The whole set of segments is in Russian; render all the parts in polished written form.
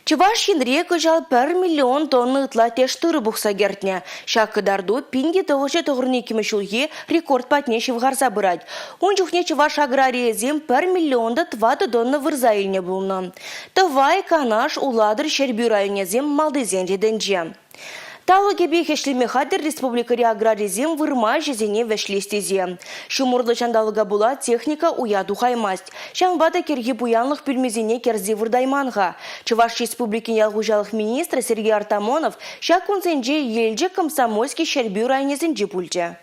Чуваш енре кыжал 1 миллион тонны ытла тештыры бұқса гертне. Шақыдарду пинге тоғышы тоғырны кемешулге рекорд патне шевгарса бұрад. Он жүхне чуваш агрария зем 1 миллионда 20 тонны вырза еліне бұлны. Тывай канаш уладыр шербю районе зем малдызен реденже. Талы кебе хешлеме хадер республикари аграризем вырма жезене вешлестезе. Шумурлы чандалыга була техника уяду хаймасть. Шаңбата керге буянлық пүлмезене керзе вырдайманға. Чуваш республикин ялғужалық министр Сергей Артамонов шакунзенже елже комсомольский шербю райнезенже пульже.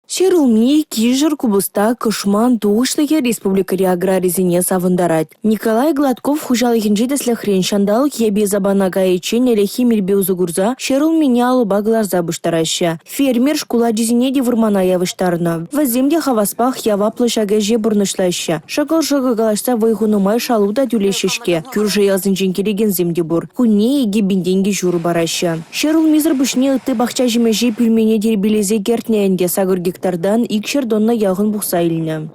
Шерулми, Кижер, Кубуста, Кышман, Туышлыге республикари аграризине савындарат. Николай Гладков хужалыгинже деслехрен шандалык ебе забана гаечен элехи мильбе узугурза Шерулмине алыба глаза быштараща. Фермер шкула жизине девырмана явыштарна. Ваземде хаваспах ява плышаге же бурнышлаща. Шагыл-шагы галашса вайхунумай шалуда дюлешешке. Кюрже язынчен кереген земде бур. Куне еге бинденге журу бараща. Шерулмизр бышне ыты бахча жемеже пюльмене дербелезе гертнеенге сагыр гектардан икшер донна яғын бұқса иліне.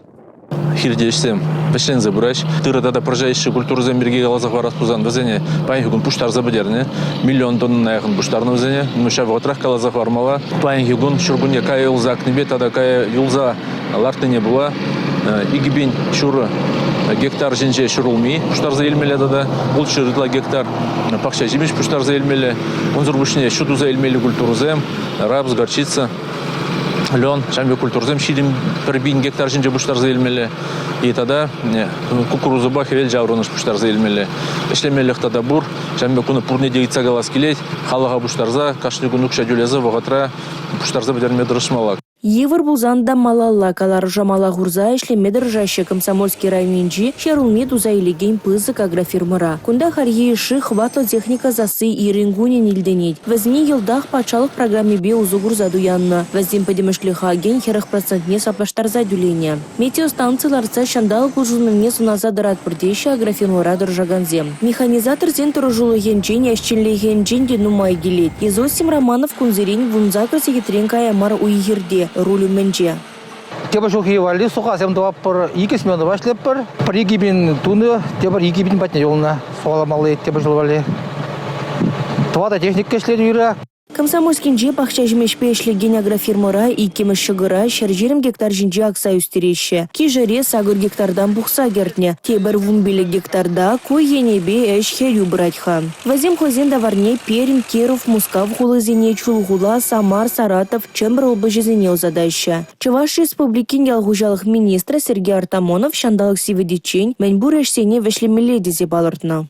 Хирдештем, пешен забураш, тырада прожающий культуру земберге галазах варас пузан везене, паинхигун пуштар забадерне, миллион тонна яғын пуштарны везене, нуша ватрах галазах вармала, паинхигун шургун якая юлза акнебе, тада кая юлза лартыне була, игибин шуры гектар женже шурулми, пуштар за елмеле дада, бұл шурытла гектар пахча жимеш пуштар за елмеле, онзур бушне шуду за елмеле культуру зем, рапс, горчица, лен, шамбе культурзем шилим 1 гектар жинже буштар заилмеле. И тогда кукурузу бахевел жавроныш буштар заилмеле. Эшлемелех тогда бур, шамбе куны пурне дейтса галас келет, халага буштарза, кашны кунук шадюлеза, вагатра буштарза бедерме дырышмалак. Евр булзанда малалла калар жамала гурза ишлеме держаща комсомольский районинжи Шерулми дуза илеген пызык агрофирмыра. Кунда харье иши хватлы техника засы и рингуне нильденеть. Возни елдах пачалых программе бе узу гурза дуянна. Воздим подемышлиха аген херах процентне саплаштар задюления. Метеостанции ларца шандал кужунывне суназа дарат пырдеща агрофирмыра держаганзем. Механизатор зентуру жулы хенчень ященле хенчень денумай гилет. Изосим Романов кунзерень вунзакр секретренка ямар уигерде. Рулю менже. Теба жуки вали суха сем два пар икис мен два шлеппер пригибин туны теба игибин батне жолна соламалы теба жолвали. Твада техника шледюра. Комсомольский нже бахча жмешпе эшлеген агрофирмыра и кемешшыгыра шаржирим гектар жинже акса үстереше. Кижере сагыр гектардан бухса гертне. Тебер вунбеле гектарда кой енебе эш херю братьха. Вазим хозен даварне Пермь, Киров, Мускав, Хулызене, Чулгула, Самар, Саратов, Чембр обыжезене узадаща. Чуваш республикин ялгужалых министра Сергей Артамонов шандалых сиведичень Меньбур эшсене вешлемеле дезе балыртна.